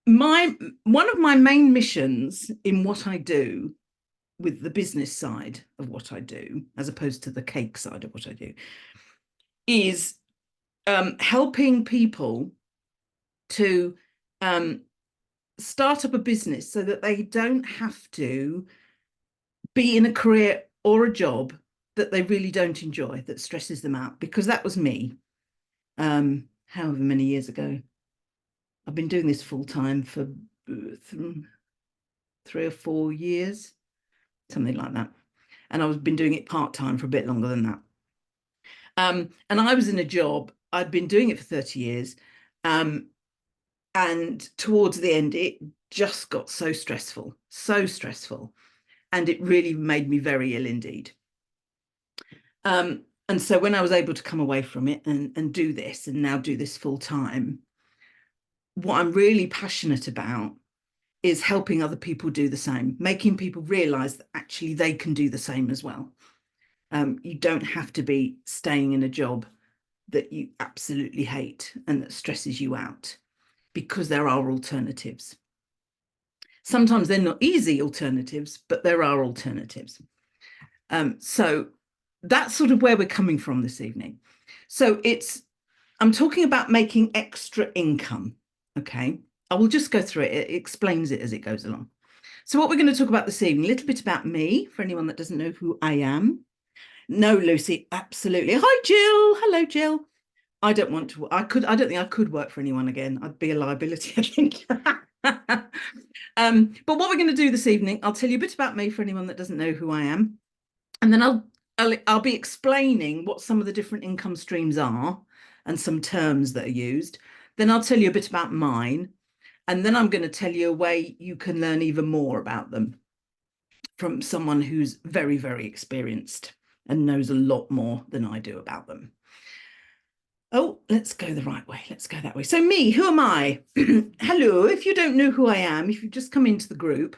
One of my main missions in what I do with the business side of what I do, as opposed to the cake side of what I do, is helping people to um, start up a business so that they don't have to be in a career or a job that they really don't enjoy, that stresses them out, because that was me however many years ago. I've been doing this full time for 3 or 4 years, something like that. And I've been doing it part time for a bit longer than that. And I was in a job, I'd been doing it for 30 years. And towards the end, it just got so stressful, so stressful. And it really made me very ill indeed. And so when I was able to come away from it and do this and now do this full time, what I'm really passionate about is helping other people do the same, making people realize that actually they can do the same as well. You don't have to be staying in a job that you absolutely hate and that stresses you out, because there are alternatives. Sometimes they're not easy alternatives, but there are alternatives. So that's sort of where we're coming from this evening. So I'm talking about making extra income. Okay, I will just go through it. It explains it as it goes along. So what we're going to talk about this evening, a little bit about me, for anyone that doesn't know who I am. No, Lucy, absolutely. Hi, Jill. Hello, Jill. I don't want to. I don't think I could work for anyone again. I'd be a liability, I think. But what we're going to do this evening, I'll tell you a bit about me for anyone that doesn't know who I am, and then I'll be explaining what some of the different income streams are and some terms that are used. Then I'll tell you a bit about mine, and then I'm going to tell you a way you can learn even more about them from someone who's very, very experienced and knows a lot more than I do about them. Oh, let's go the right way. Let's go that way. So me, who am I? Hello, if you don't know who I am, if you've just come into the group,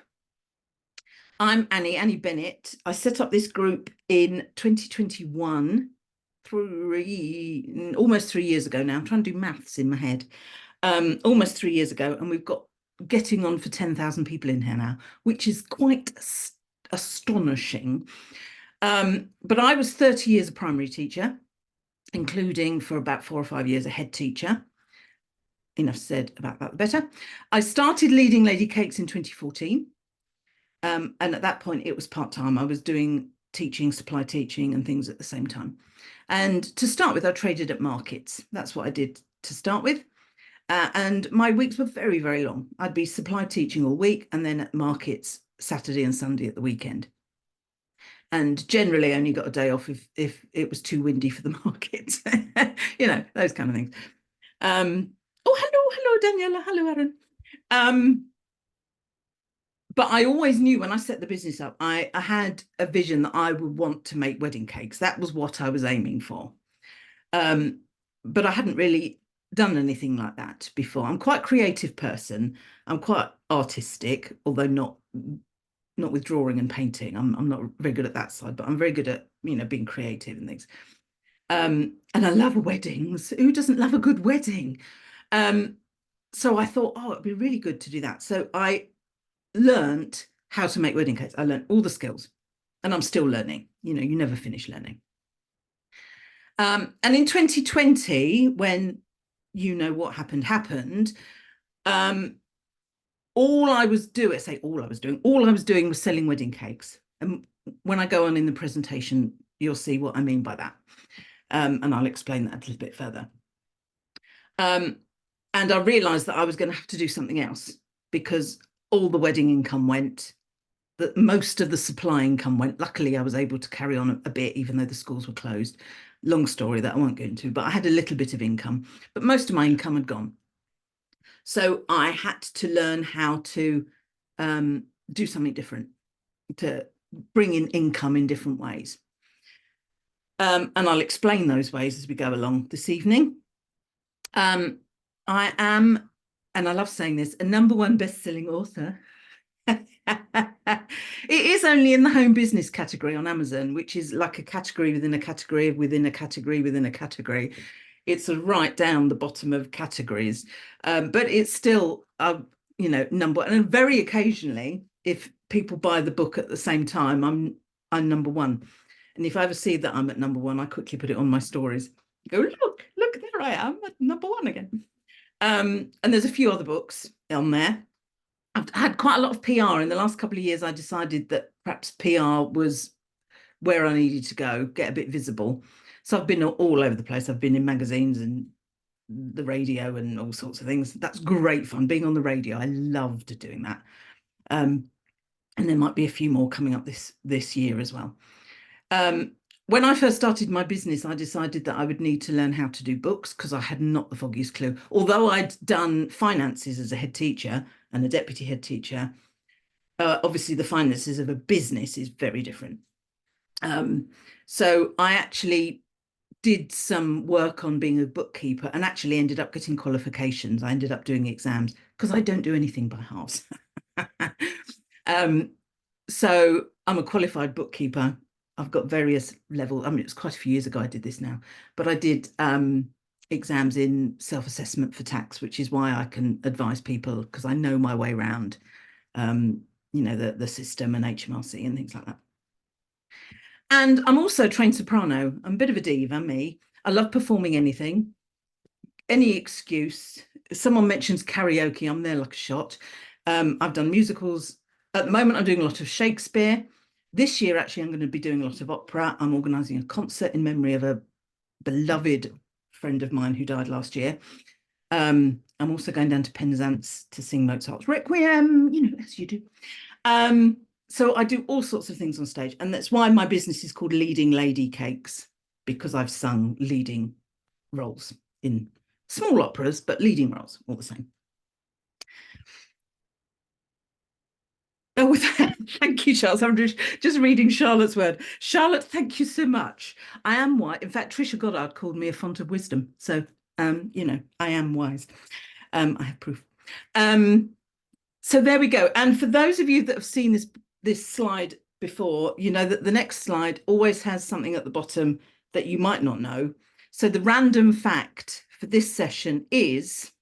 I'm Annie Bennett. I set up this group in 2021, almost 3 years ago now. I'm trying to do maths in my head. Almost 3 years ago, and we've got getting on for 10,000 people in here now, which is quite astonishing. But I was 30 years a primary teacher, including for about 4 or 5 years a head teacher. Enough said about that, the better. I started leading Lady Cakes in 2014. And at that point, it was part-time. I was doing teaching, supply teaching and things at the same time. And to start with, I traded at markets. That's what I did to start with. And my weeks were very, very long. I'd be supply teaching all week and then at markets Saturday and Sunday at the weekend. And generally only got a day off if it was too windy for the markets, those kind of things. Oh, hello, Daniela. Hello, Aaron. But I always knew when I set the business up, I had a vision that I would want to make wedding cakes. That was what I was aiming for. But I hadn't really done anything like that before. I'm quite a creative person. I'm quite artistic, although not with drawing and painting. I'm not very good at that side, but I'm very good at, being creative and things. And I love weddings. Who doesn't love a good wedding? So I thought, it'd be really good to do that. So I learned how to make wedding cakes. I learned all the skills, and I'm still learning. You never finish learning. And in 2020, when what happened, all I was doing was selling wedding cakes. And when I go on in the presentation, you'll see what I mean by that. And I'll explain that a little bit further. And I realized that I was going to have to do something else, because all the wedding income went, that most of the supply income went. Luckily, I was able to carry on a bit, even though the schools were closed. Long story that I won't go into, but I had a little bit of income, but most of my income had gone. So I had to learn how to do something different, to bring in income in different ways. And I'll explain those ways as we go along this evening. I am, and I love saying this, a #1 best-selling author. It is only in the home business category on Amazon, which is like a category within a category within a category within a category. It's right down the bottom of categories, but it's still number one. And very occasionally, if people buy the book at the same time, I'm number one. And if I ever see that I'm at number one, I quickly put it on my stories. Go, look, there I am at number one again. And there's a few other books on there. I've had quite a lot of PR in the last couple of years. I decided that perhaps PR was where I needed to go, get a bit visible. So I've been all over the place. I've been in magazines and the radio and all sorts of things. That's great fun. Being on the radio, I loved doing that. And there might be a few more coming up this year as well. When I first started my business, I decided that I would need to learn how to do books because I had not the foggiest clue. Although I'd done finances as a head teacher and a deputy head teacher, obviously the finances of a business is very different. So I actually did some work on being a bookkeeper and actually ended up getting qualifications. I ended up doing exams because I don't do anything by halves. So I'm a qualified bookkeeper. I've got various levels. I mean, it's quite a few years ago I did this now, but I did exams in self-assessment for tax, which is why I can advise people because I know my way around, the system and HMRC and things like that. And I'm also a trained soprano. I'm a bit of a diva, me. I love performing anything, any excuse. Someone mentions karaoke, I'm there like a shot. I've done musicals. At the moment, I'm doing a lot of Shakespeare. This year, actually, I'm going to be doing a lot of opera. I'm organising a concert in memory of a beloved friend of mine who died last year. I'm also going down to Penzance to sing Mozart's Requiem, as you do. So I do all sorts of things on stage. And that's why my business is called Leading Lady Cakes, because I've sung leading roles in small operas, but leading roles all the same. Oh, thank you, Charles. I'm just reading Charlotte's word. Charlotte, thank you so much. I am wise. In fact, Trisha Goddard called me a font of wisdom. So, I am wise. I have proof. So there we go. And for those of you that have seen this slide before, you know that the next slide always has something at the bottom that you might not know. So the random fact for this session is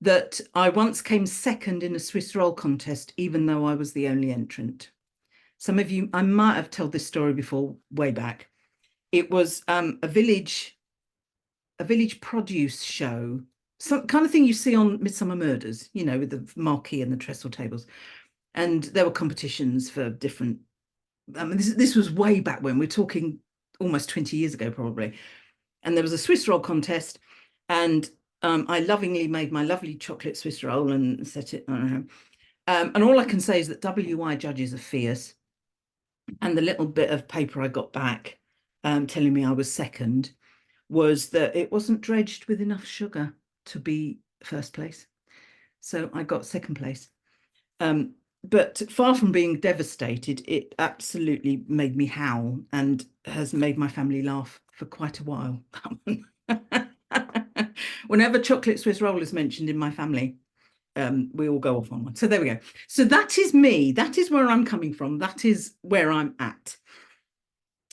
that I once came second in a Swiss roll contest, even though I was the only entrant. Some of you, I might have told this story before, way back. It was a village produce show, some kind of thing you see on Midsummer Murders, with the marquee and the trestle tables. And there were competitions for different, this was way back when, we're talking almost 20 years ago, probably. And there was a Swiss roll contest, and I lovingly made my lovely chocolate Swiss roll and set it. And all I can say is that WI judges are fierce. And the little bit of paper I got back telling me I was second was that it wasn't dredged with enough sugar to be first place. So I got second place. But far from being devastated, it absolutely made me howl and has made my family laugh for quite a while. Whenever chocolate Swiss roll is mentioned in my family, we all go off on one. So there we go. So that is me. That is where I'm coming from. That is where I'm at.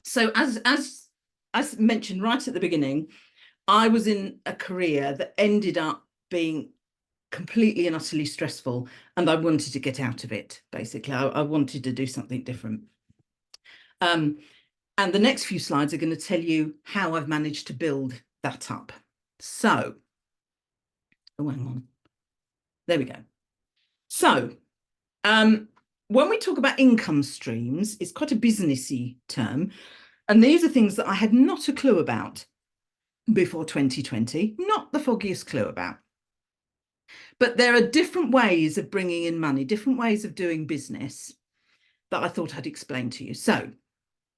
So as mentioned right at the beginning, I was in a career that ended up being completely and utterly stressful, and I wanted to get out of it. Basically, I wanted to do something different. And the next few slides are going to tell you how I've managed to build that up. So, oh, hang on. There we go. So, when we talk about income streams, it's quite a businessy term. And these are things that I had not a clue about before 2020, not the foggiest clue about. But there are different ways of bringing in money, different ways of doing business that I thought I'd explain to you. So,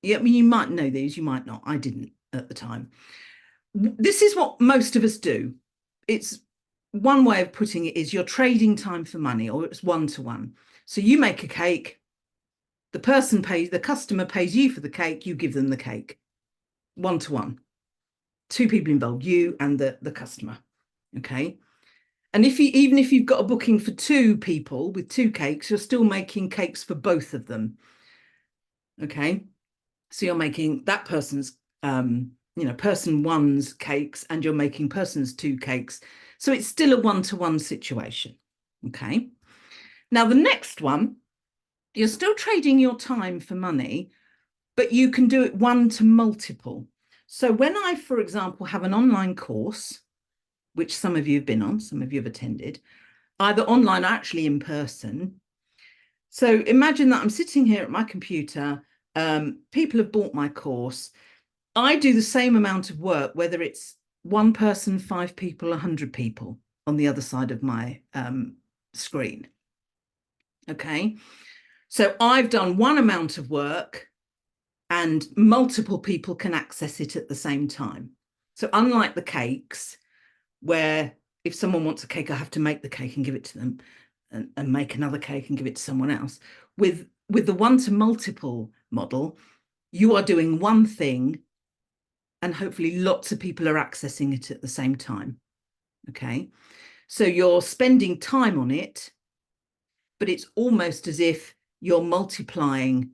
yeah, I mean, you might know these, you might not. I didn't at the time. This is what most of us do. It's one way of putting it is you're trading time for money, or it's one-to-one. So you make a cake, the customer pays you for the cake, you give them the cake. One-to-one. Two people involved, you and the customer. Okay. And even if you've got a booking for two people with two cakes, you're still making cakes for both of them. Okay. So you're making that person's, person one's cakes, and you're making person's two cakes. So it's still a one-to-one situation. Okay. Now, the next one, you're still trading your time for money, but you can do it one to multiple. So when I, for example, have an online course, which some of you have been on, some of you have attended, either online or actually in person. So imagine that I'm sitting here at my computer, people have bought my course. I do the same amount of work, whether it's one person, 5 people, 100 people on the other side of my screen. Okay. So I've done one amount of work and multiple people can access it at the same time. So unlike the cakes, where if someone wants a cake, I have to make the cake and give it to them and make another cake and give it to someone else. With the one to multiple model, you are doing one thing and hopefully lots of people are accessing it at the same time. Okay. So you're spending time on it, but it's almost as if you're multiplying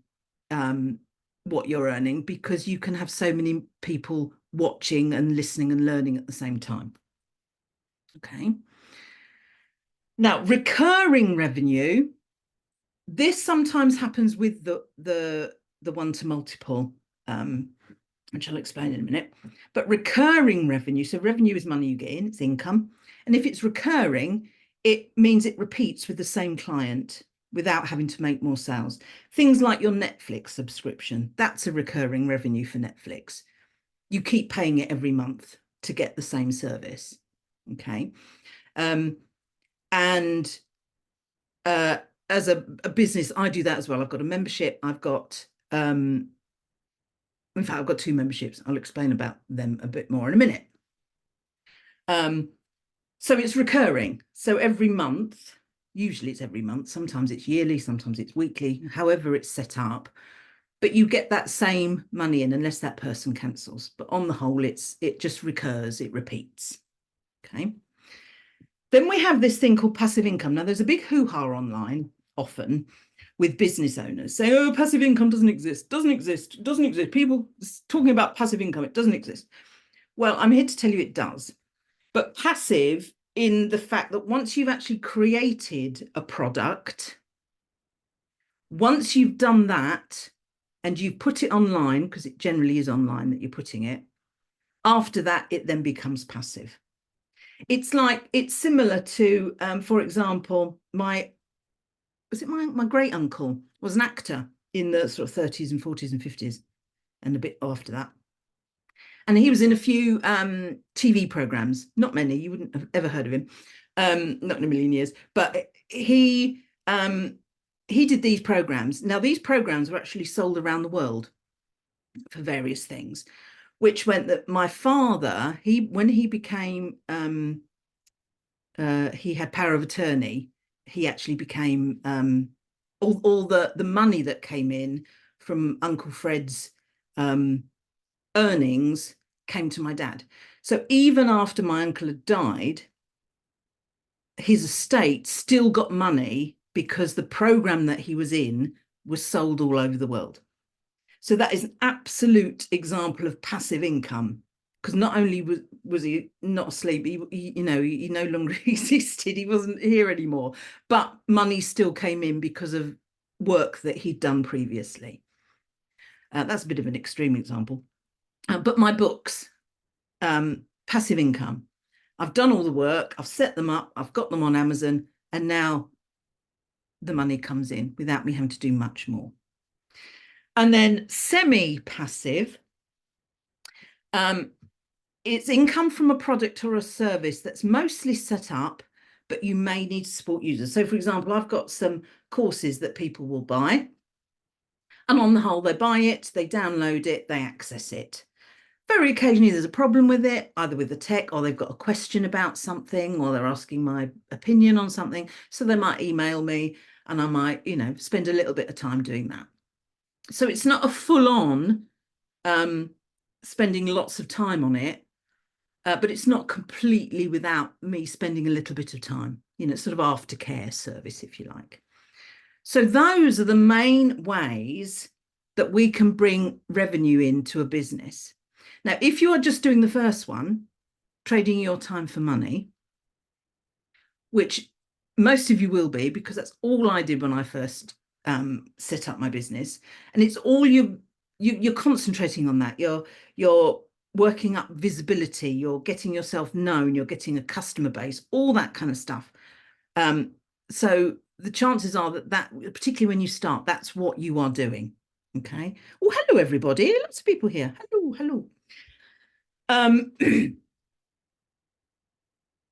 what you're earning because you can have so many people watching and listening and learning at the same time. Okay. Now, recurring revenue, this sometimes happens with the one to multiple, which I'll explain in a minute. But recurring revenue, so revenue is money you get in, it's income. And if it's recurring, it means it repeats with the same client without having to make more sales. Things like your Netflix subscription, that's a recurring revenue for Netflix. You keep paying it every month to get the same service. Okay. And as a business, I do that as well. I've got a membership. I've got, in fact, I've got 2 memberships. I'll explain about them a bit more in a minute. So it's recurring. So every month, usually it's every month, sometimes it's yearly, sometimes it's weekly, however it's set up, but you get that same money in unless that person cancels. But on the whole, it just recurs, it repeats. Okay. Then we have this thing called passive income. Now, there's a big hoo-ha online often with business owners say, oh, passive income doesn't exist, doesn't exist, doesn't exist. People talking about passive income, it doesn't exist. Well, I'm here to tell you it does. But passive in the fact that once you've actually created a product, once you've done that and you've put it online, because it generally is online that you're putting it, after that, it then becomes passive. It's similar to, for example, my great uncle was an actor in the sort of 30s and 40s and 50s and a bit after that. And he was in a few TV programs, not many, you wouldn't have ever heard of him, not in a million years, but he did these programs. Now, these programs were actually sold around the world for various things, which meant that my father, when he became, he had power of attorney, he actually became, all the money that came in from Uncle Fred's earnings came to my dad. So even after my uncle had died, his estate still got money because the program that he was in was sold all over the world. So that is an absolute example of passive income, because not only was he not asleep, he no longer existed, he wasn't here anymore, but money still came in because of work that he'd done previously. That's a bit of an extreme example. But my books, passive income. I've done all the work, I've set them up, I've got them on Amazon, and now the money comes in without me having to do much more. And then semi-passive, it's income from a product or a service that's mostly set up, but you may need to support users. So, for example, I've got some courses that people will buy, and on the whole, they buy it, they download it, they access it. Very occasionally there's a problem with it, either with the tech or they've got a question about something or they're asking my opinion on something. So they might email me and I might, spend a little bit of time doing that. So it's not a full-on spending lots of time on it, but it's not completely without me spending a little bit of time, sort of aftercare service, if you like. So those are the main ways that we can bring revenue into a business. Now, if you are just doing the first one, trading your time for money, which most of you will be, because that's all I did when I first set up my business. And it's all you're concentrating on that. You're working up visibility, you're getting yourself known, you're getting a customer base, all that kind of stuff. So the chances are that particularly when you start, that's what you are doing. Okay. Oh, hello everybody. Lots of people here. Hello.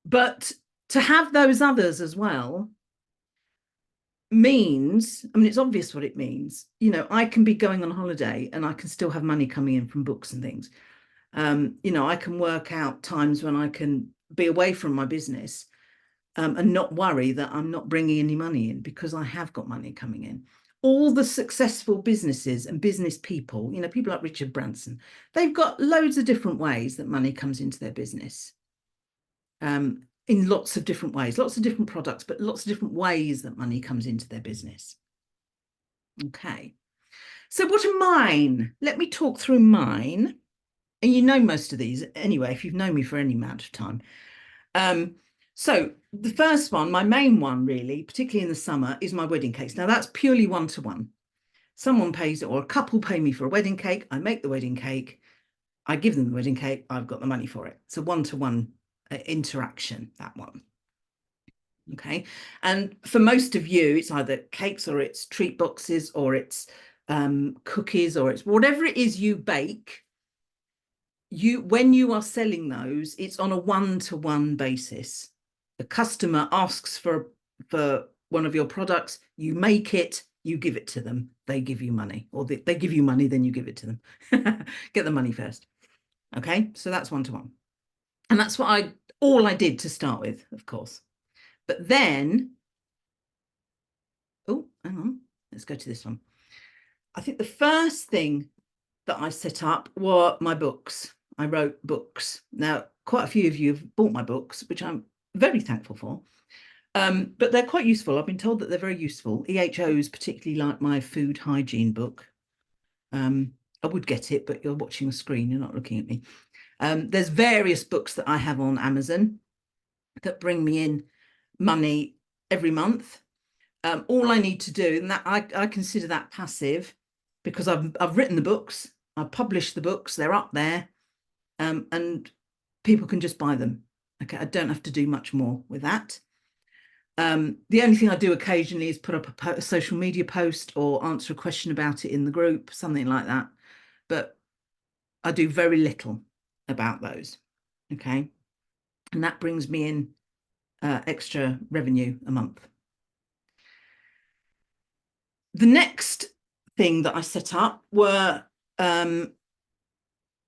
But to have those others as well means, I mean, it's obvious what it means. I can be going on holiday and I can still have money coming in from books and things. I can work out times when I can be away from my business and not worry that I'm not bringing any money in, because I have got money coming in. All the successful businesses and business people, people like Richard Branson, they've got loads of different ways that money comes into their business. In lots of different ways, lots of different products, but lots of different ways that money comes into their business. Okay. So what are mine? Let me talk through mine. And you know most of these anyway, if you've known me for any amount of time. So the first one, my main one really, particularly in the summer, is my wedding cakes. Now that's purely one-to-one. Someone pays it, or a couple pay me for a wedding cake. I make the wedding cake. I give them the wedding cake. I've got the money for it. It's a one-to-one interaction, that one. Okay. And for most of you, it's either cakes or it's treat boxes or it's cookies or it's whatever it is you bake. When you are selling those, it's on a one-to-one basis. The customer asks for one of your products, you make it, you give it to them, they give you money, or they give you money, then you give it to them. Get the money first. Okay, so that's one-to-one. And that's all I did to start with, of course. But then, oh, hang on, let's go to this one. I think the first thing that I set up were my books. I wrote books. Now, quite a few of you have bought my books, which I'm very thankful for. But they're quite useful. I've been told that they're very useful. EHOs particularly like my food hygiene book. I would get it, but you're watching a screen, you're not looking at me. There's various books that I have on Amazon that bring me in money every month. All I need to do, and that I consider that passive, because I've written the books, I've published the books, they're up there, and people can just buy them. Okay, I don't have to do much more with that. The only thing I do occasionally is put up a social media post or answer a question about it in the group, something like that. But I do very little about those. Okay, and that brings me in extra revenue a month. The next thing that I set up were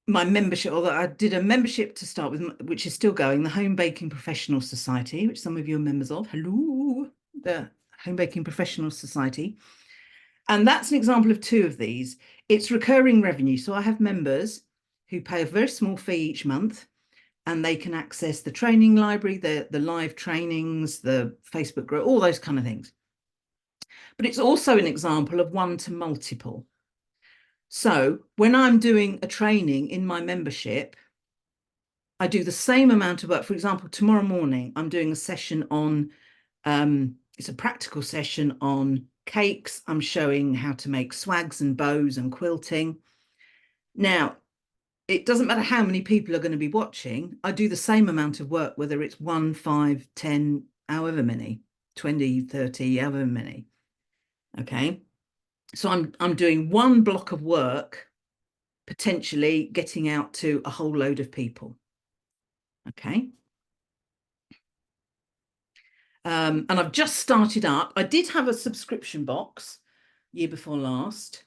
my membership, although I did a membership to start with, which is still going, the Home Baking Professional Society, which some of you are members of. Hello, the Home Baking Professional Society. And that's an example of two of these. It's recurring revenue. So I have members who pay a very small fee each month, and they can access the training library, the live trainings, the Facebook group, all those kind of things. But it's also an example of one to multiple. So when I'm doing a training in my membership, I do the same amount of work. For example, tomorrow morning, I'm doing a session on, it's a practical session on cakes. I'm showing how to make swags and bows and quilting. Now, it doesn't matter how many people are going to be watching. I do the same amount of work, whether it's 1, 5, 10, however many, 20, 30, however many. Okay. So I'm doing one block of work, potentially getting out to a whole load of people. Okay. And I've just started up. I did have a subscription box year before last,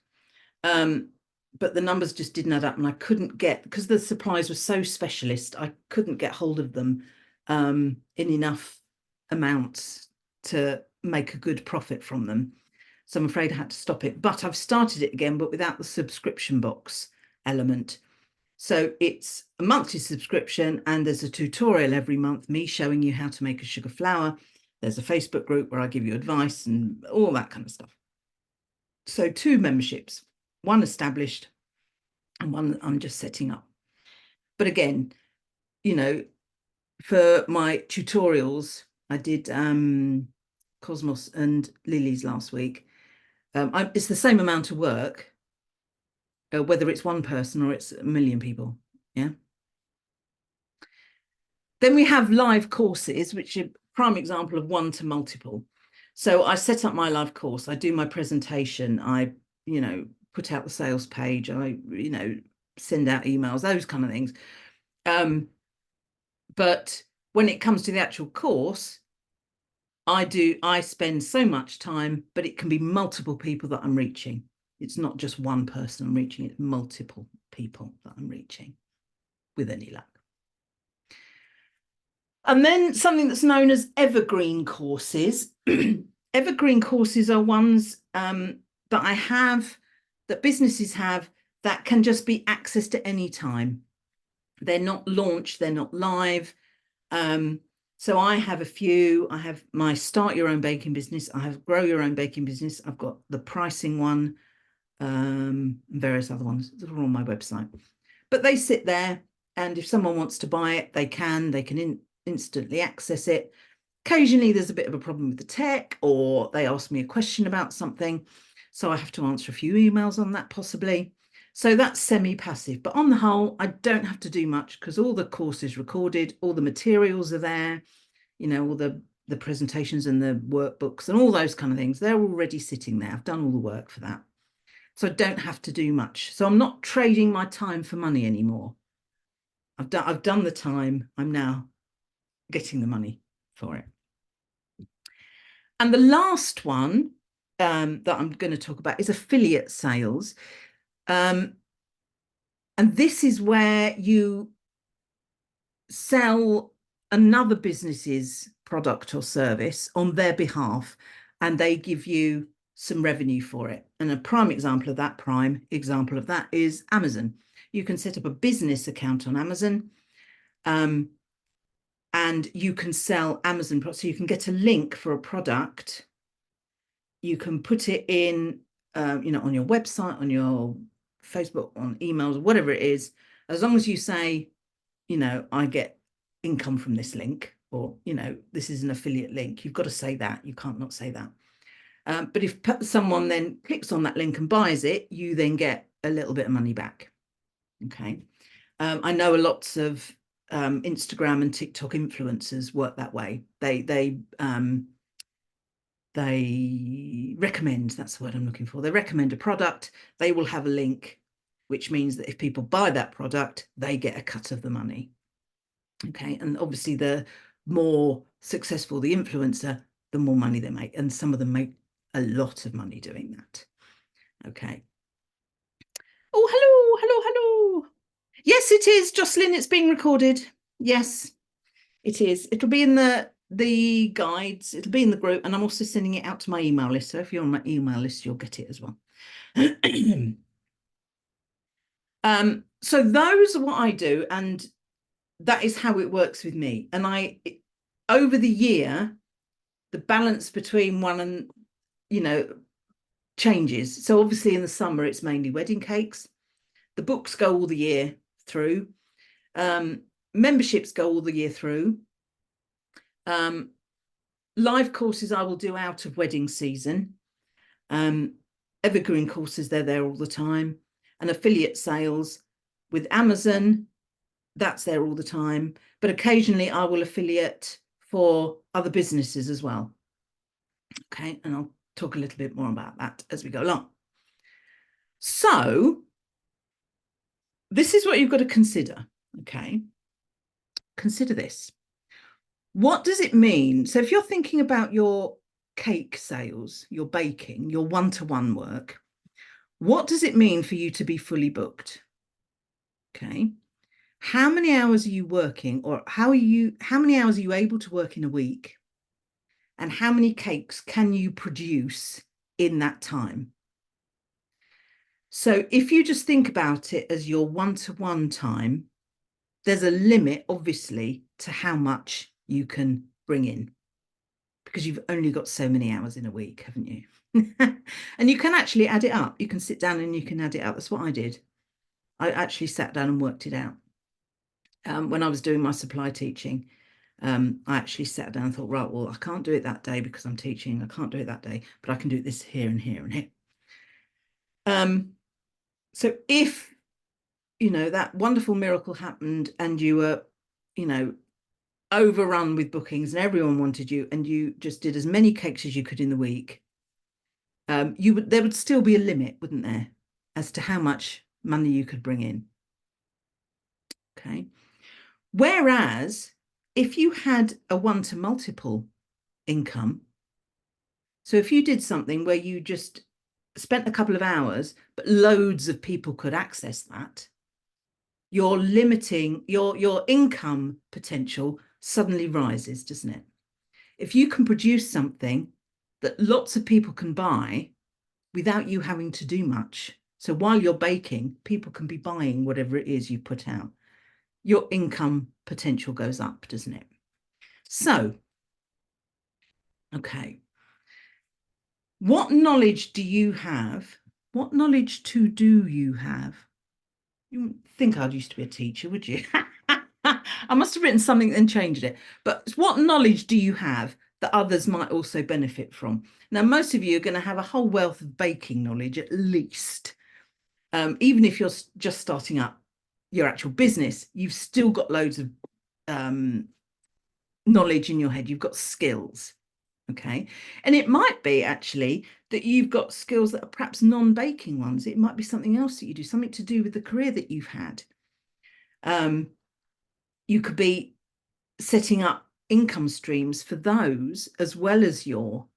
but the numbers just didn't add up, and I couldn't get, because the supplies were so specialist, I couldn't get hold of them in enough amounts to make a good profit from them. So I'm afraid I had to stop it, but I've started it again, but without the subscription box element. So it's a monthly subscription, and there's a tutorial every month, me showing you how to make a sugar flour. There's a Facebook group where I give you advice and all that kind of stuff. So 2 memberships, one established and one that I'm just setting up. But again, for my tutorials, I did Cosmos and Lily's last week. It's the same amount of work, whether it's one person or it's a million people. Yeah. Then we have live courses, which are a prime example of one to multiple. So I set up my live course, I do my presentation, I, put out the sales page, I, send out emails, those kind of things. But when it comes to the actual course, I spend so much time, but it can be multiple people that I'm reaching. It's not just one person I'm reaching, it's multiple people that I'm reaching with any luck. And then something that's known as evergreen courses. Evergreen courses are ones that I have, that businesses have, that can just be accessed at any time. They're not launched, they're not live. So I have a few. I have my Start Your Own Baking Business. I have Grow Your Own Baking Business. I've got the pricing one, and various other ones. They're all on my website. But they sit there, and if someone wants to buy it, they can. They can instantly access it. Occasionally, there's a bit of a problem with the tech, or they ask me a question about something. So I have to answer a few emails on that, possibly. So that's semi-passive. But on the whole, I don't have to do much because all the course is recorded, all the materials are there, all the presentations and the workbooks and all those kind of things. They're already sitting there. I've done all the work for that. So I don't have to do much. So I'm not trading my time for money anymore. I've done the time. I'm now getting the money for it. And the last one that I'm going to talk about is affiliate sales. And this is where you sell another business's product or service on their behalf, and they give you some revenue for it. And a prime example of that is Amazon. You can set up a business account on Amazon, and you can sell Amazon products. So you can get a link for a product. You can put it in, on your website, on your Facebook, on emails, whatever it is, as long as you say, I get income from this link, or, this is an affiliate link. You've got to say that. You can't not say that. But if someone then clicks on that link and buys it, you then get a little bit of money back. Okay. I know lots of Instagram and TikTok influencers work that way. They recommend, that's the word I'm looking for. They recommend a product. They will have a link, which means that if people buy that product, they get a cut of the money. Okay. And obviously the more successful the influencer, the more money they make. And some of them make a lot of money doing that. Okay. Oh, hello. Yes, it is, Jocelyn. It's being recorded. Yes, it is. It'll be in the guides. It'll be in the group. And I'm also sending it out to my email list. So if you're on my email list, you'll get it as well. So those are what I do. And that is how it works with me. And over the year, the balance between one and, changes. So obviously in the summer, it's mainly wedding cakes. The books go all the year through. Memberships go all the year through. Live courses I will do out of wedding season. Evergreen courses, they're there all the time. And affiliate sales with Amazon, that's there all the time. But occasionally I will affiliate for other businesses as well. Okay, and I'll talk a little bit more about that as we go along. So this is what you've got to consider. Okay, consider this. What does it mean? So if you're thinking about your cake sales, your baking, your one-to-one work, what does it mean for you to be fully booked? Okay. How many hours are you working, or how many hours are you able to work in a week? And how many cakes can you produce in that time? So if you just think about it as your one-to-one time, there's a limit, obviously, to how much you can bring in, because you've only got so many hours in a week, haven't you? And you can actually add it up. You can sit down and you can add it up. That's what I did. I actually sat down and worked it out when I was doing my supply teaching. I actually sat down and thought, right, well, I can't do it that day because I'm teaching. I can't do it that day, but I can do this here and here and here. So if, that wonderful miracle happened and you were, you know, overrun with bookings and everyone wanted you and you just did as many cakes as you could in the week, there would still be a limit, wouldn't there, as to how much money you could bring in. Okay. Whereas if you had a one to multiple income, so if you did something where you just spent a couple of hours, but loads of people could access that, you're limiting your income potential suddenly rises, doesn't it? If you can produce something that lots of people can buy without you having to do much, so while you're baking, people can be buying whatever it is you put out, your income potential goes up, doesn't it? So, okay, what knowledge do you have? What knowledge do you have? You wouldn't think I used to be a teacher, would you? I must have written something and changed it. But what knowledge do you have that others might also benefit from? Now, most of you are going to have a whole wealth of baking knowledge, at least. Even if you're just starting up your actual business, you've still got loads of knowledge in your head. You've got skills. Okay. And it might be actually that you've got skills that are perhaps non-baking ones. It might be something else that you do, something to do with the career that you've had. You could be setting up income streams for those as well as your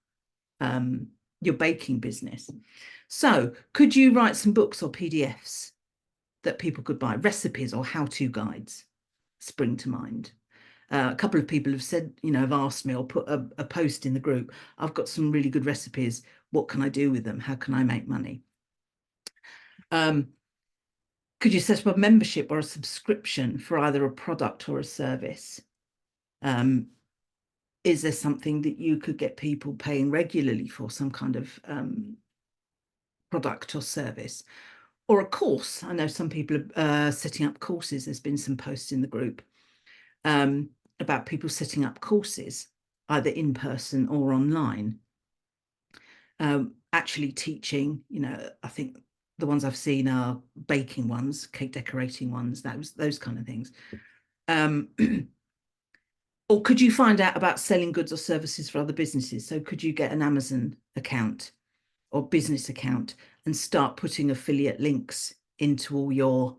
baking business. So could you write some books or PDFs that people could buy, recipes or how-to guides spring to mind? A couple of people have said, have asked me or put a post in the group. I've got some really good recipes. What can I do with them? How can I make money? Could you set up a membership or a subscription for either a product or a service? Is there something that you could get people paying regularly for, some kind of product or service? Or a course? I know some people are setting up courses. There's been some posts in the group about people setting up courses, either in person or online. Actually teaching, I think the ones I've seen are baking ones, cake decorating ones, those kind of things. Or could you find out about selling goods or services for other businesses? So could you get an Amazon account or business account and start putting affiliate links into all your,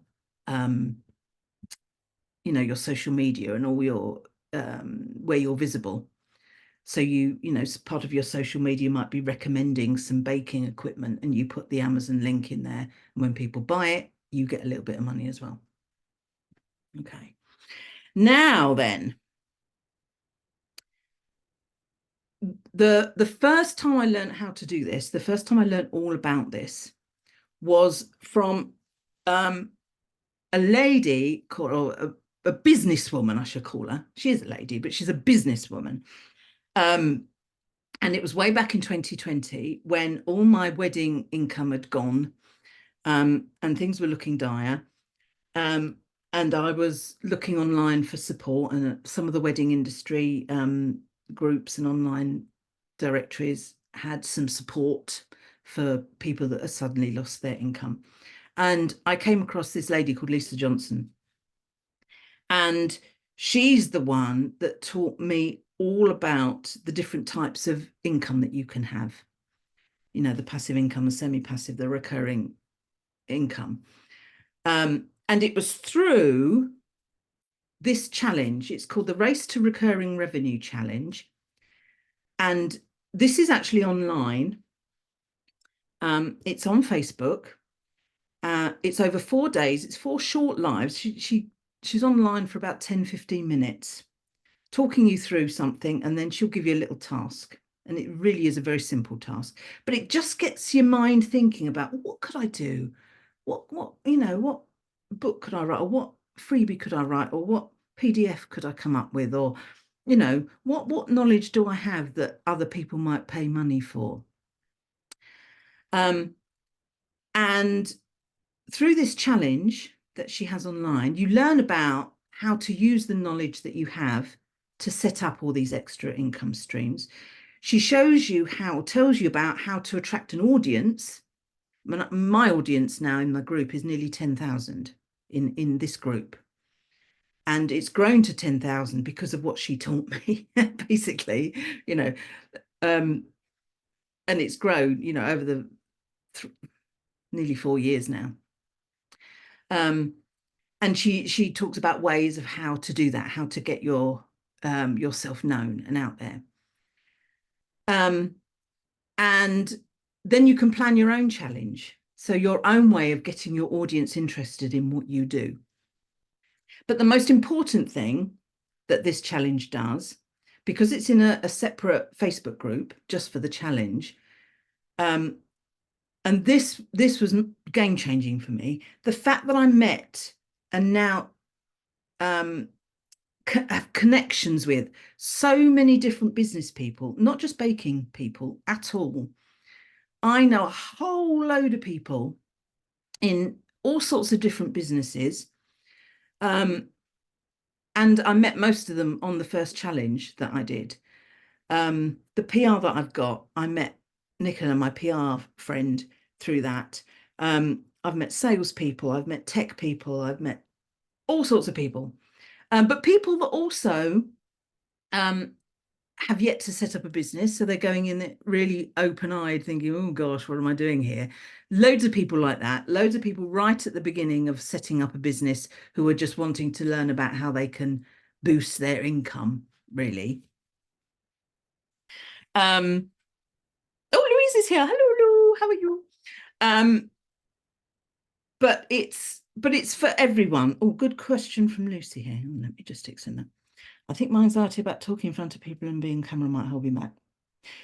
your social media and all your, where you're visible. So part of your social media might be recommending some baking equipment and you put the Amazon link in there. And when people buy it, you get a little bit of money as well. Okay. Now then, the first time I learned how to do this, the first time I learned all about this was from a lady called, or a businesswoman, I should call her. She is a lady, but she's a businesswoman. And it was way back in 2020 when all my wedding income had gone, and things were looking dire. And I was looking online for support, and some of the wedding industry groups and online directories had some support for people that had suddenly lost their income. And I came across this lady called Lisa Johnson. And she's the one that taught me all about the different types of income that you can have. The passive income, the semi-passive, the recurring income. And it was through this challenge. It's called the Race to Recurring Revenue Challenge. And this is actually online. It's on Facebook. It's over 4 days. It's 4 short lives. She's online for about 10-15 minutes, talking you through something, and then she'll give you a little task. And it really is a very simple task, but it just gets your mind thinking about, what could I do? What book could I write? Or what freebie could I write? Or what PDF could I come up with? Or, what knowledge do I have that other people might pay money for? And through this challenge that she has online, you learn about how to use the knowledge that you have to set up all these extra income streams. She shows you how, tells you about how to attract an audience. My audience now in my group is nearly 10,000 in this group. And it's grown to 10,000 because of what she taught me, basically, you know, and it's grown, you know, over the nearly 4 years now. And she talks about ways of how to do that, how to get yourself known and out there. And then you can plan your own challenge. So your own way of getting your audience interested in what you do. But the most important thing that this challenge does, because it's in a separate Facebook group just for the challenge, and this was game changing for me. The fact that I met and now have connections with so many different business people, not just baking people at all. I know a whole load of people in all sorts of different businesses. And I met most of them on the first challenge that I did. The PR that I've got, I met Nicola, my PR friend, through that. I've met salespeople, I've met tech people, I've met all sorts of people. But people that also have yet to set up a business. So they're going in really open-eyed thinking, oh gosh, what am I doing here? Loads of people like that. Loads of people right at the beginning of setting up a business who are just wanting to learn about how they can boost their income, really. Oh, Louise is here. Hello, Lou. How are you? But it's for everyone. Oh, good question from Lucy here. Let me just extend that. I think my anxiety about talking in front of people and being camera might hold me back.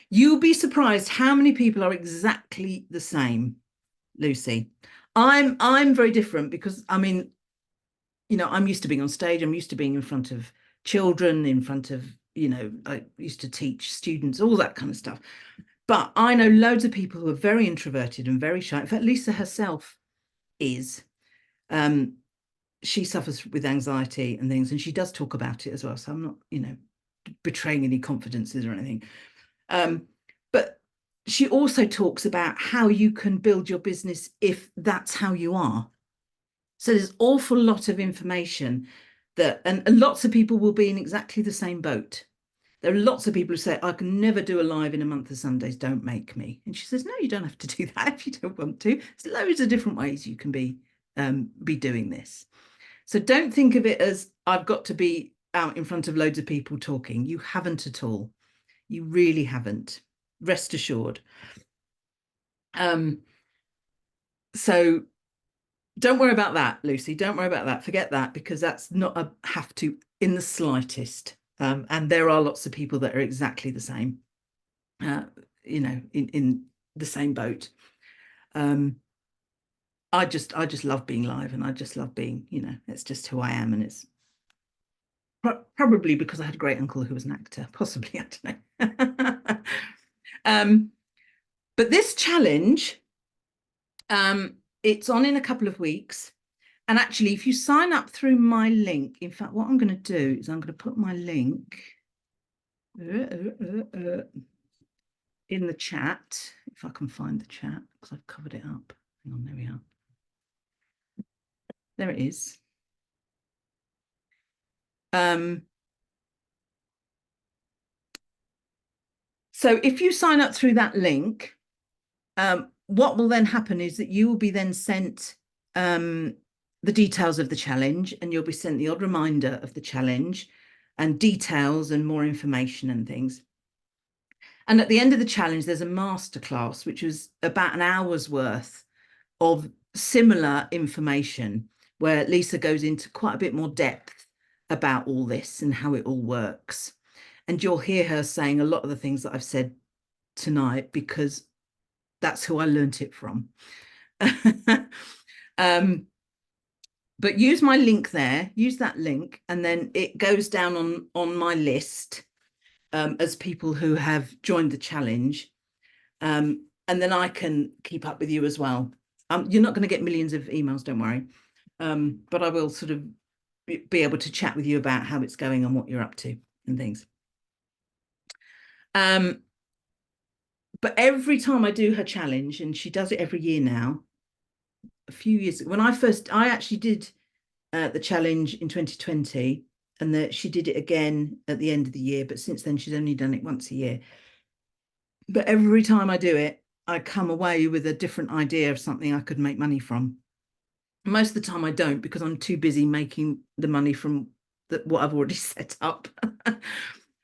You'll be surprised how many people are exactly the same, Lucy. I'm very different because, I mean, you know, I'm used to being on stage. I'm used to being in front of children, in front of, you know, I used to teach students, all that kind of stuff. But I know loads of people who are very introverted and very shy. In fact, Lisa herself is. She suffers with anxiety and things, and she does talk about it as well. So I'm not, you know, betraying any confidences or anything. But she also talks about how you can build your business if that's how you are. So there's an awful lot of information that, and lots of people will be in exactly the same boat. There are lots of people who say, I can never do a live in a month of Sundays, don't make me. And she says, no, you don't have to do that if you don't want to. There's loads of different ways you can be doing this. So don't think of it as I've got to be out in front of loads of people talking. You haven't at all. You really haven't. Rest assured. So don't worry about that, Lucy. Don't worry about that. Forget that, because that's not a have to in the slightest. And there are lots of people that are exactly the same, you know, in the same boat. I just love being live, and I just love being, you know, it's just who I am. And it's probably because I had a great uncle who was an actor, possibly, I don't know. But this challenge, it's on in a couple of weeks. And actually, if you sign up through my link, in fact, what I'm going to do is I'm going to put my link in the chat, if I can find the chat, because I've covered it up. Hang on, there we are. There it is. So if you sign up through that link, what will then happen is that you will be then sent the details of the challenge, and you'll be sent the odd reminder of the challenge and details and more information and things. And at the end of the challenge, there's a masterclass, which was about an hour's worth of similar information, where Lisa goes into quite a bit more depth about all this and how it all works. And you'll hear her saying a lot of the things that I've said tonight, because that's who I learnt it from. But use my link there, use that link, and then it goes down on my list as people who have joined the challenge. And then I can keep up with you as well. You're not going to get millions of emails, don't worry. But I will sort of be able to chat with you about how it's going and what you're up to. and things. But every time I do her challenge, and she does it every year now, a few years when I actually did the challenge in 2020, and that she did it again at the end of the year, but since then she's only done it once a year. But every time I do it, I come away with a different idea of something I could make money from. Most of the time I don't, because I'm too busy making the money from what I've already set up.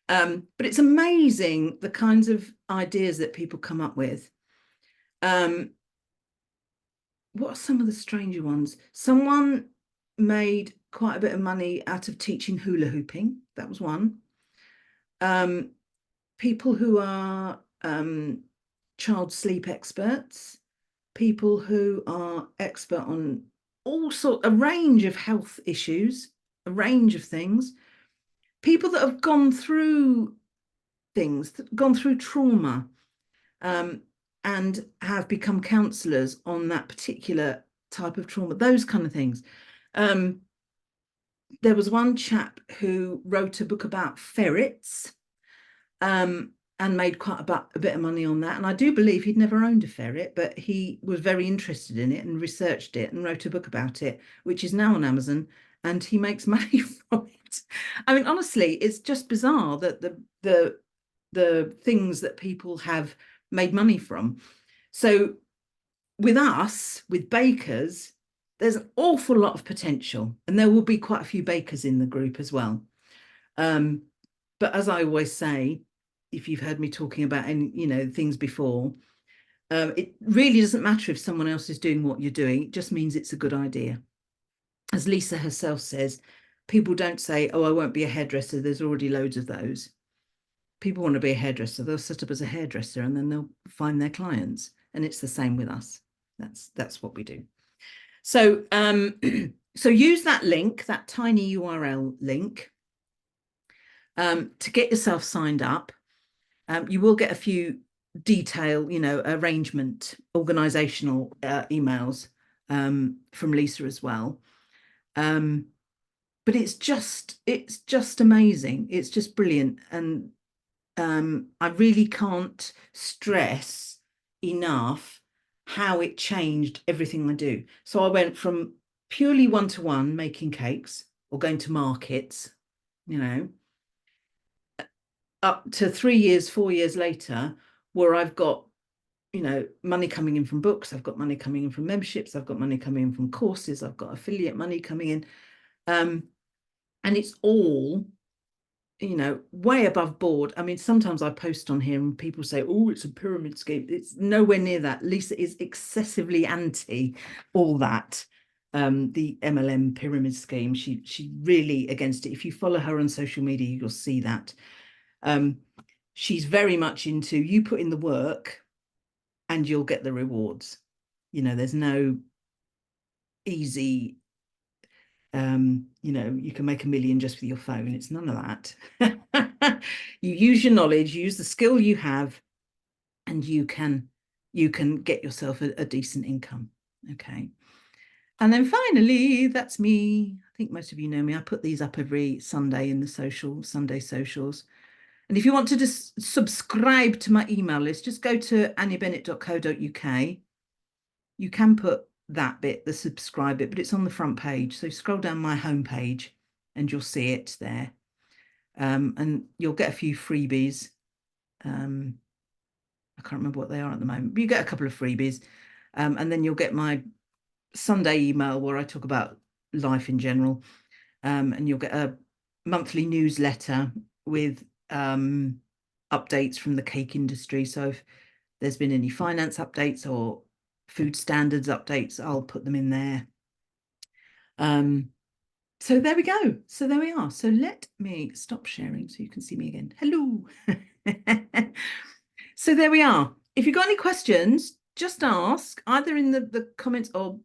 But it's amazing the kinds of ideas that people come up with. What are some of the stranger ones? Someone made quite a bit of money out of teaching hula hooping. That was one. People who are child sleep experts, people who are expert on a range of health issues, a range of things, people that have gone through things, gone through trauma, and have become counsellors on that particular type of trauma, those kind of things. There was one chap who wrote a book about ferrets, and made quite a bit of money on that. And I do believe he'd never owned a ferret, but he was very interested in it and researched it and wrote a book about it, which is now on Amazon, and he makes money from it. I mean, honestly, it's just bizarre that the things that people have made money from. So with us, with bakers, there's an awful lot of potential, and there will be quite a few bakers in the group as well. But as I always say, if you've heard me talking about any, things before, it really doesn't matter if someone else is doing what you're doing. It just means it's a good idea. As Lisa herself says, people don't say, oh, I won't be a hairdresser. There's already loads of those. People want to be a hairdresser. They'll set up as a hairdresser and then they'll find their clients. And it's the same with us. That's what we do. So, so use that link, that tiny URL link, to get yourself signed up. You will get a few detail, arrangement, organizational emails from Lisa as well. But it's just amazing. It's just brilliant. And I really can't stress enough how it changed everything I do. So I went from purely one-to-one making cakes or going to markets, up to 3 years, 4 years later, where I've got, money coming in from books, I've got money coming in from memberships, I've got money coming in from courses, I've got affiliate money coming in. And it's all, way above board. I mean, sometimes I post on here and people say, oh, it's a pyramid scheme. It's nowhere near that. Lisa is excessively anti all that. The MLM pyramid scheme, she really against it. If you follow her on social media, you'll see that. She's very much into you put in the work and you'll get the rewards. There's no easy, you can make $1 million just with your phone. It's none of that. You use your knowledge, use the skill you have, and you can get yourself a decent income. Okay. And then finally, that's me. I think most of you know me. I put these up every Sunday in the Sunday socials. And if you want to just subscribe to my email list, just go to anniebennett.co.uk. You can put that bit, the subscribe bit, but it's on the front page. So scroll down my homepage and you'll see it there. And you'll get a few freebies. I can't remember what they are at the moment, but you get a couple of freebies. And then you'll get my Sunday email where I talk about life in general. And you'll get a monthly newsletter with updates from the cake industry. So if there's been any finance updates or food standards updates, I'll put them in there. So there we go. So there we are. So let me stop sharing so you can see me again. Hello. So there we are. If you've got any questions, just ask either in the comments or,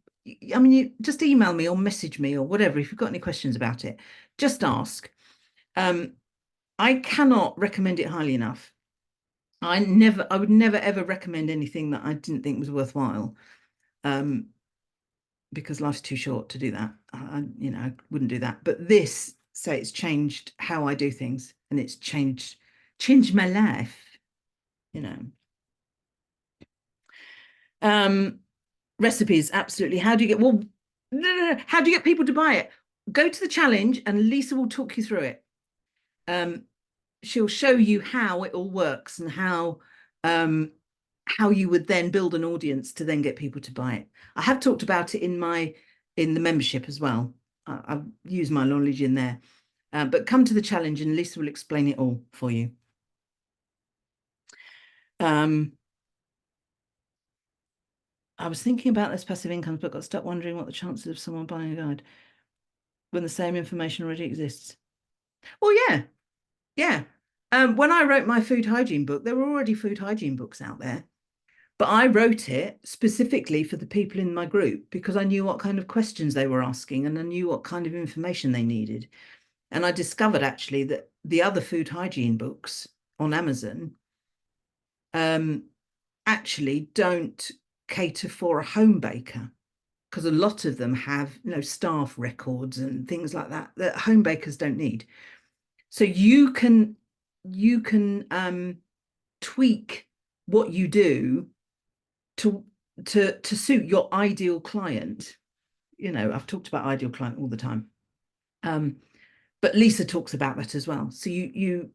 I mean, you just email me or message me or whatever. If you've got any questions about it, just ask. I cannot recommend it highly enough. I would never ever recommend anything that I didn't think was worthwhile, because life's too short to do that. I wouldn't do that. But this, say, it's changed how I do things. and it's changed my life, you know. Recipes, absolutely. How do you get, well, no. How do you get people to buy it? Go to the challenge and Lisa will talk you through it. She'll show you how it all works and how you would then build an audience to then get people to buy it. I have talked about it in the membership as well. I've used my knowledge in there. But come to the challenge and Lisa will explain it all for you. I was thinking about this passive incomes, but got stuck wondering what the chances of someone buying a guide when the same information already exists. Well, yeah. When I wrote my food hygiene book, there were already food hygiene books out there, but I wrote it specifically for the people in my group because I knew what kind of questions they were asking and I knew what kind of information they needed. And I discovered actually that the other food hygiene books on Amazon actually don't cater for a home baker because a lot of them have, staff records and things like that that home bakers don't need. So you can tweak what you do to suit your ideal client. I've talked about ideal client all the time. But Lisa talks about that as well. So you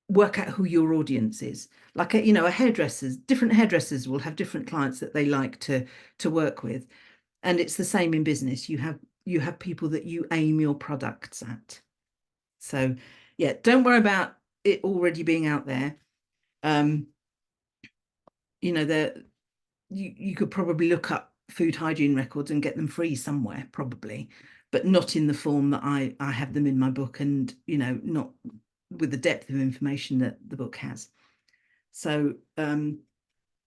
work out who your audience is. Like different hairdressers will have different clients that they like to work with. And it's the same in business. You have people that you aim your products at. So yeah, don't worry about it already being out there. You could probably look up food hygiene records and get them free somewhere, probably, but not in the form that I have them in my book, and not with the depth of information that the book has. So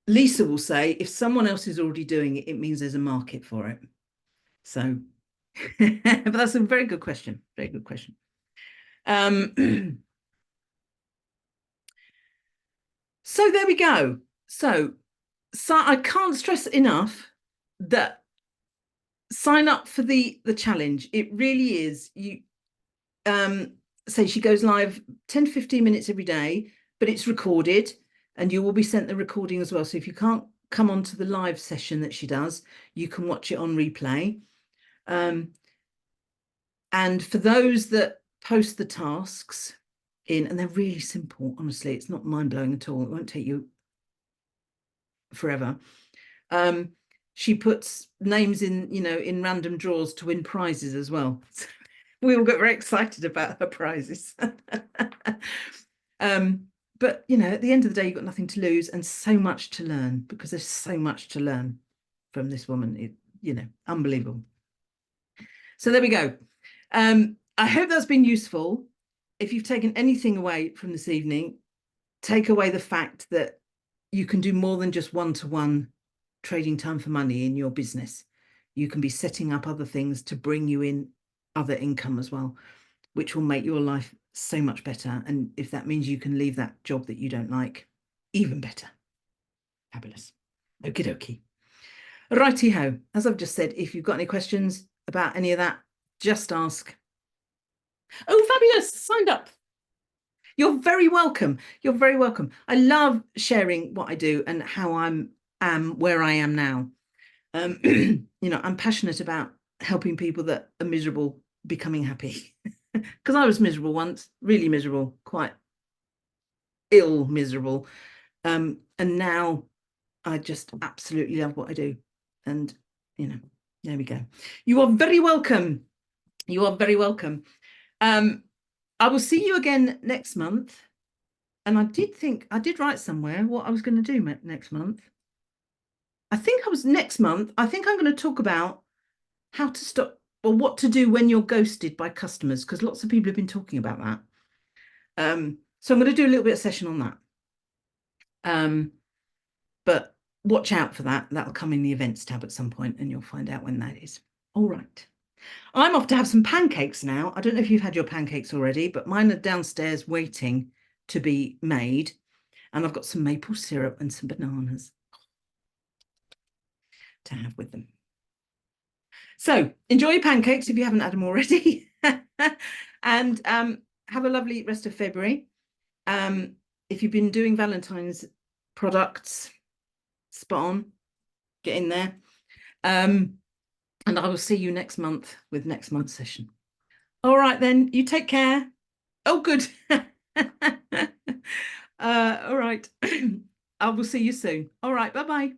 Lisa will say if someone else is already doing it, it means there's a market for it. So but that's a very good question. Very good question. So there we go. So I can't stress enough that sign up for the challenge. It really is. You say she goes live 10 to 15 minutes every day, but it's recorded and you will be sent the recording as well. So if you can't come on to the live session that she does, you can watch it on replay. And for those that post the tasks in, and they're really simple, honestly, it's not mind-blowing at all. It won't take you forever. She puts names in random drawers to win prizes as well. We all get very excited about her prizes. But at the end of the day, you've got nothing to lose and so much to learn, because there's so much to learn from this woman. Unbelievable. So there we go. I hope that's been useful. If you've taken anything away from this evening, take away the fact that you can do more than just one-to-one trading time for money in your business. You can be setting up other things to bring you in other income as well, which will make your life so much better. And if that means you can leave that job that you don't like, even better. Fabulous. Okie dokie. Righty ho. As I've just said, if you've got any questions about any of that, just ask. Oh, fabulous. Signed up. You're very welcome. You're very welcome. I love sharing what I do and how I'm where I am now. I'm passionate about helping people that are miserable becoming happy. Because I was miserable once, really miserable, quite ill miserable. And now I just absolutely love what I do. And, there we go. You are very welcome. You are very welcome. I will see you again next month. And I did write somewhere what I was going to do next month. I think I'm going to talk about how to stop, or what to do when you're ghosted by customers, because lots of people have been talking about that. So I'm going to do a little bit of session on that. But watch out for that. That'll come in the events tab at some point and you'll find out when that is. All right. I'm off to have some pancakes now. I don't know if you've had your pancakes already, but mine are downstairs waiting to be made. And I've got some maple syrup and some bananas to have with them. So enjoy your pancakes if you haven't had them already. And have a lovely rest of February. If you've been doing Valentine's products, spot on, get in there. And I will see you next month with next month's session. All right, then, you take care. Oh, good. All right. I will see you soon. All right, bye-bye.